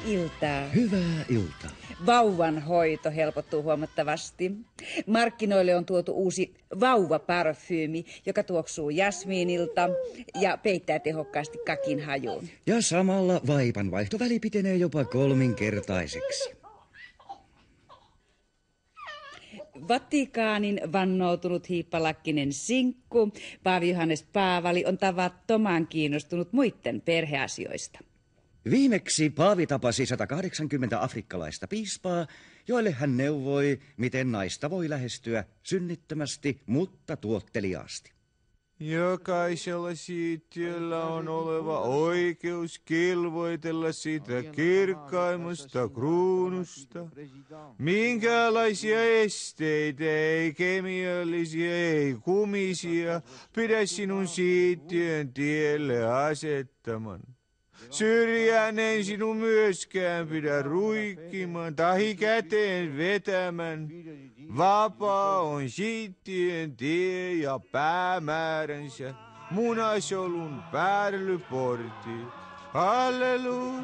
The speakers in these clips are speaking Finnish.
iltaa. Hyvää iltaa. Vauvan hoito helpottuu huomattavasti. Markkinoille on tuotu uusi vauvaparfyymi, joka tuoksuu jasmiinilta ja peittää tehokkaasti kakin hajuun. Ja samalla vaipanvaihtoväli pitenee jopa 3-kertaiseksi. Vatikaanin vannoutunut hiippalakkinen sinkku Paavi Johannes Paavali on tavattoman kiinnostunut muiden perheasioista. Viimeksi Paavi tapasi 180 afrikkalaista piispaa, joille hän neuvoi, miten naista voi lähestyä synnittömästi, mutta tuotteliaasti. Jokaisella siittiöllä on oleva oikeus kilvoitella siitä kirkkaimmasta kruunusta. Minkälaisia esteitä, ei kemiallisia, ei kumisia, pidä sinun siittiön tielle asettaman. Syrjään en sinun myöskään pidä ruikkimaan tahi käteen vetämän. Vapaa on siittiön tie ja päämääränsä, munasolun pärlyportti. Halleluja!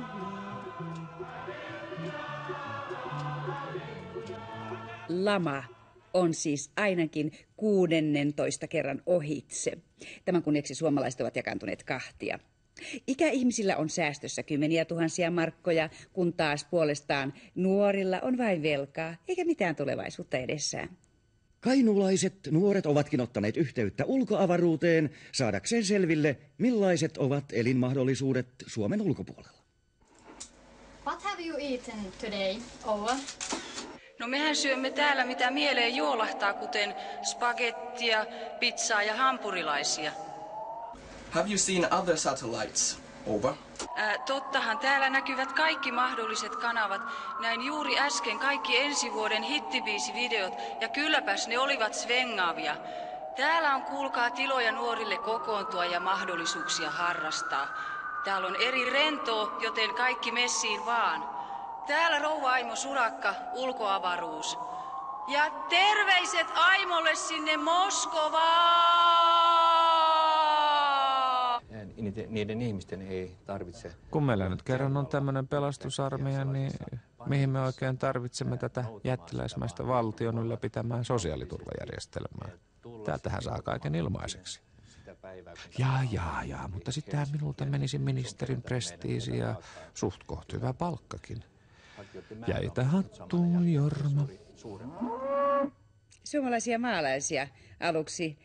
Lama on siis ainakin 16 kerran ohitse. Tämän kunniaksi suomalaiset ovat jakaantuneet kahtia. Ikäihmisillä on säästössä 10 000 markkoja, kun taas puolestaan nuorilla on vain velkaa, eikä mitään tulevaisuutta edessään. Kainuulaiset nuoret ovatkin ottaneet yhteyttä ulkoavaruuteen saadakseen selville, millaiset ovat elinmahdollisuudet Suomen ulkopuolella. What have you eaten today, Oa? No mehän syömme täällä mitä mieleen juolahtaa, kuten spagettia, pizzaa ja hampurilaisia. Have you seen other satellites? Over. Tottahan täällä näkyvät kaikki mahdolliset kanavat. Näin juuri äsken kaikki ensi vuoden hittibiisivideot ja kylläpäs ne olivat svengaavia. Täällä on kuulkaa tiloja nuorille kokoontua ja mahdollisuuksia harrastaa. Täällä on eri rentoa, joten kaikki messiin vaan. Täällä rouva Aimo Surakka, ulkoavaruus. Ja terveiset Aimolle sinne Moskovaan! Niiden ihmisten ei tarvitse... Kun meillä nyt kerran on tämmöinen pelastusarmeija, niin mihin me oikein tarvitsemme tätä jättiläismäistä valtion ylläpitämään sosiaaliturvajärjestelmää? Täältähän saa kaiken ilmaiseksi. Jaa, mutta sittenhän minulta menisi ministerin prestiisi ja suht koht hyvä palkkakin. Jäitä hattuun, Jorma. Suomalaisia maalaisia aluksi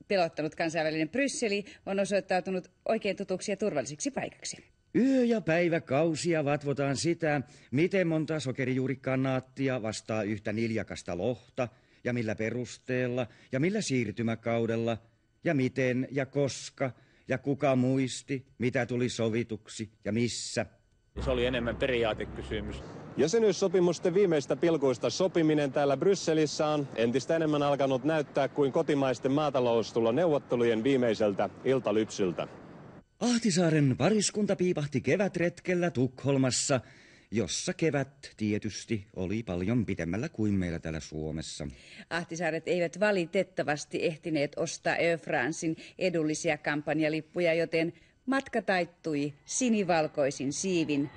pelottanut kansainvälinen Brysseli on osoittautunut oikein tutuksi ja turvallisiksi paikaksi. Yö- ja päiväkausia vatvotaan sitä, miten monta sokerijuurikanaattia vastaa yhtä niljakasta lohta, ja millä perusteella, ja millä siirtymäkaudella, ja miten ja koska, ja kuka muisti, mitä tuli sovituksi ja missä. Se oli enemmän periaatekysymys. Jäsenyyssopimusten viimeistä pilkuista sopiminen täällä Brysselissä on entistä enemmän alkanut näyttää kuin kotimaisten maataloustuloneuvottelujen viimeiseltä iltalypsyltä. Ahtisaaren pariskunta piipahti kevätretkellä Tukholmassa, jossa kevät tietysti oli paljon pitemmällä kuin meillä täällä Suomessa. Ahtisaaret eivät valitettavasti ehtineet ostaa Air Francein edullisia kampanjalippuja, joten matka taittui sinivalkoisin siivin,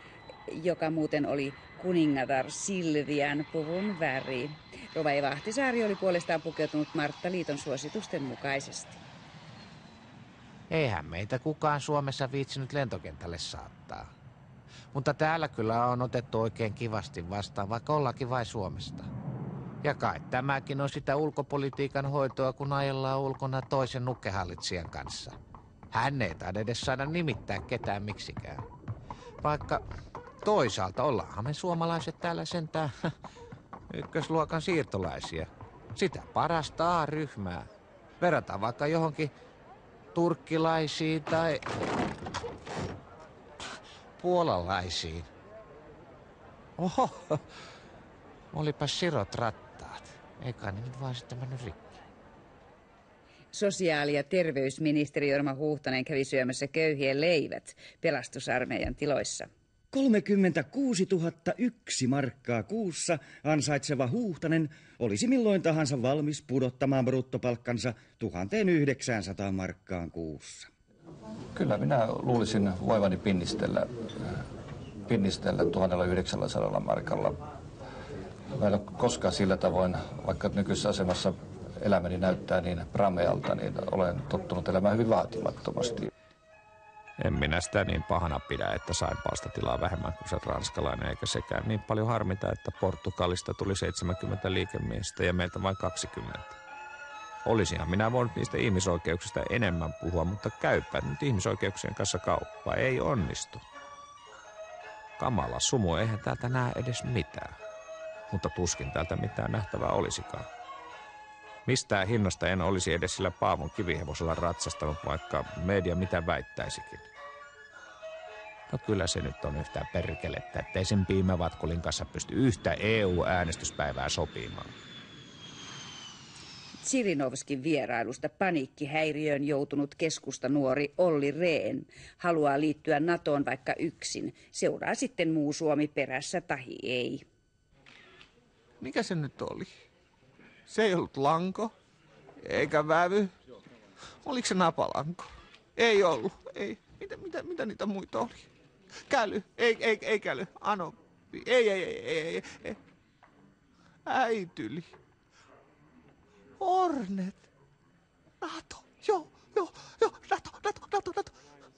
joka muuten oli kuningatar Silvian puvun väri. Rouva Eva Ahtisaari oli puolestaan pukeutunut Martta-liiton suositusten mukaisesti. Eihän meitä kukaan Suomessa viitsinyt lentokentälle saattaa. Mutta täällä kyllä on otettu oikein kivasti vastaan, vaikka ollaankin vain Suomesta. Ja kai tämäkin on sitä ulkopolitiikan hoitoa, kun ajellaan ulkona toisen nukkehallitsijan kanssa. Hän ei taida edes saada nimittää ketään miksikään. Vaikka toisaalta ollaanhan me suomalaiset täällä sentään ykkösluokan siirtolaisia. Sitä parasta A-ryhmää. Verrataan vaikka johonkin turkkilaisiin tai puolalaisiin. Oho, olipas sirot rattaat. Eikä ne nyt vaan sitten mennyt rikki. Sosiaali- ja terveysministeri Jorma Huuhtanen kävi syömässä köyhien leivät pelastusarmeijan tiloissa. 36 001 markkaa kuussa ansaitseva Huuhtanen olisi milloin tahansa valmis pudottamaan bruttopalkkansa 1900 markkaan kuussa. Kyllä minä luulisin voivani pinnistellä 1900 markalla. Mä en ole koskaan sillä tavoin, vaikka nykyisessä asemassa elämäni näyttää niin pramealta, niin olen tottunut elämään hyvin vaatimattomasti. En minä sitä niin pahana pidä, että sain palstatilaa vähemmän kuin se ranskalainen, eikä sekään niin paljon harmita, että Portugalista tuli 70 liikemiestä ja meiltä vain 20. Olisinhan minä voinut niistä ihmisoikeuksista enemmän puhua, mutta käypä nyt ihmisoikeuksien kanssa kauppaa. Ei onnistu. Kamala sumu, eihän täältä näe edes mitään. Mutta tuskin täältä mitään nähtävää olisikaan. Mistään hinnasta en olisi edes sillä Paavon kivihevosella ratsastanut, vaikka media mitä väittäisikin. No kyllä se nyt on yhtään perkelettä, ettei sen piimävatkulin kanssa pysty yhtä EU-äänestyspäivää sopimaan. Žirinovskin vierailusta paniikkihäiriöön joutunut keskustanuori Olli Rehn haluaa liittyä NATOon vaikka yksin. Seuraa sitten muu Suomi perässä tahi ei. Mikä se nyt oli? Se ei ollut lanko, eikä vävy. Oliko se napalanko? Ei ollut. Ei. Mitä niitä muita oli? Käly. Ei käly. Anoppi. Ei. Äityli. Hornet. NATO. Joo. NATO.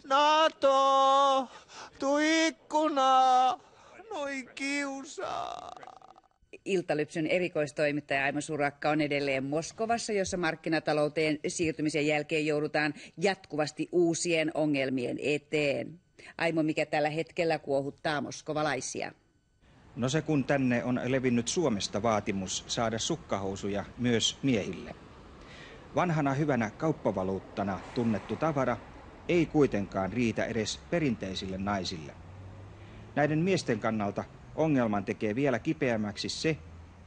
NATO. Tuu ikkuna. Noi kiusaa. Iltalypsyn erikoistoimittaja Aimo Surakka on edelleen Moskovassa, jossa markkinatalouteen siirtymisen jälkeen joudutaan jatkuvasti uusien ongelmien eteen. Aimo, mikä tällä hetkellä kuohuttaa moskovalaisia? No se, kun tänne on levinnyt Suomesta vaatimus saada sukkahousuja myös miehille. Vanhana hyvänä kauppavaluuttana tunnettu tavara ei kuitenkaan riitä edes perinteisille naisille. Näiden miesten kannalta ongelman tekee vielä kipeämmäksi se,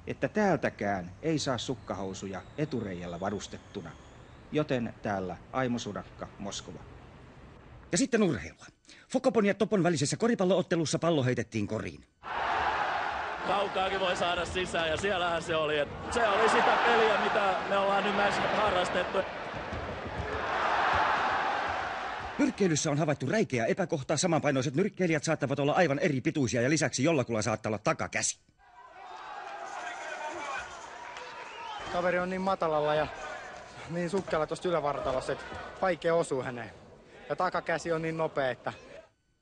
että täältäkään ei saa sukkahousuja etureijällä varustettuna. Joten täällä Aimo Surakka, Moskova. Ja sitten urheilua. Fokopon ja Topon välisessä koripalloottelussa pallo heitettiin koriin. Kaukaakin voi saada sisään ja siellähän se oli. Se oli sitä peliä, mitä me ollaan nyt harrastettu. Nyrkkeilyssä on havaittu räikeä epäkohta. Samanpainoiset nyrkkeilijät saattavat olla aivan eri pituisia ja lisäksi jollakulla saattaa olla takakäsi. Kaveri on niin matalalla ja niin sukkealla tuosta ylävartalossa, että vaikea osuu häneen. Ja takakäsi on niin nopea, että...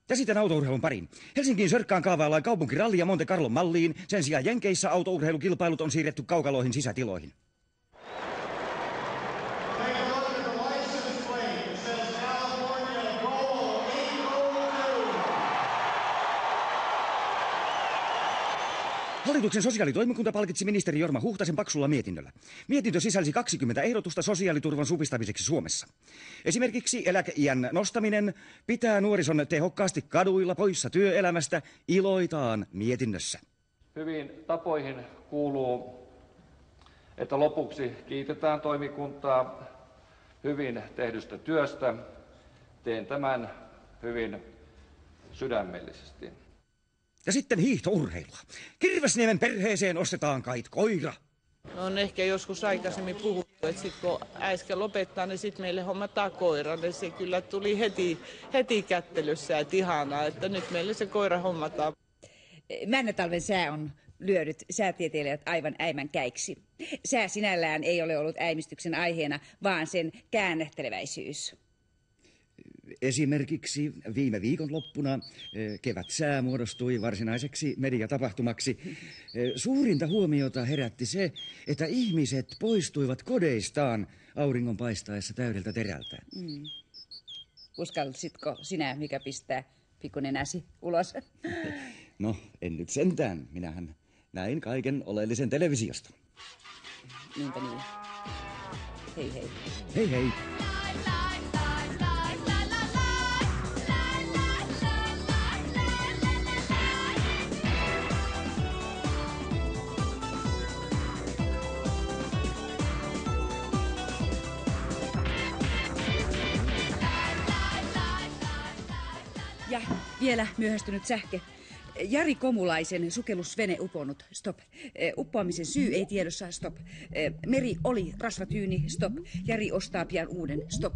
Ja sitten autourheilun pariin. Helsingin Sörkkään kaavaillaan kaupunkiralli ja Monte Carlon malliin. Sen sijaan Jenkeissä autourheilukilpailut on siirretty kaukaloihin sisätiloihin. Hallituksen sosiaalitoimikunta palkitsi ministeri Jorma Huhtasen paksulla mietinnöllä. Mietintö sisälsi 20 ehdotusta sosiaaliturvan supistamiseksi Suomessa. Esimerkiksi eläkeiän nostaminen, pitää nuorison tehokkaasti kaduilla poissa työelämästä, iloitaan mietinnössä. Hyvin tapoihin kuuluu, että lopuksi kiitetään toimikuntaa hyvin tehdystä työstä. Teen tämän hyvin sydämellisesti. Ja sitten hiihtourheilua. Kirvesniemen perheeseen ostetaan kait koira. On ehkä joskus aikaisemmin puhuttu, että sit kun äsken lopettaa, niin sitten meille hommataan koira. Niin se kyllä tuli heti kättelyssä, että ihanaa, että nyt meille se koira hommataan. Männetalven sää on lyönyt säätieteilijät aivan äimän käiksi. Sää sinällään ei ole ollut äimistyksen aiheena, vaan sen käännehteleväisyys. Esimerkiksi viime viikonloppuna kevätsää muodostui varsinaiseksi mediatapahtumaksi. Suurinta huomiota herätti se, että ihmiset poistuivat kodeistaan auringon paistaessa täydeltä terältä. Uskallisitko sinä, mikä pistää pikkunenäsi ulos? No, en nyt sentään. Minähän näin kaiken oleellisen televisiosta. Niinpä niin. Hei hei. Hei hei. Ja vielä myöhästynyt sähke. Jari Komulaisen sukellusvene uponnut, stop. Uppoamisen syy ei tiedossa, stop. Meri oli rasvatyyni, stop. Jari ostaa pian uuden, stop.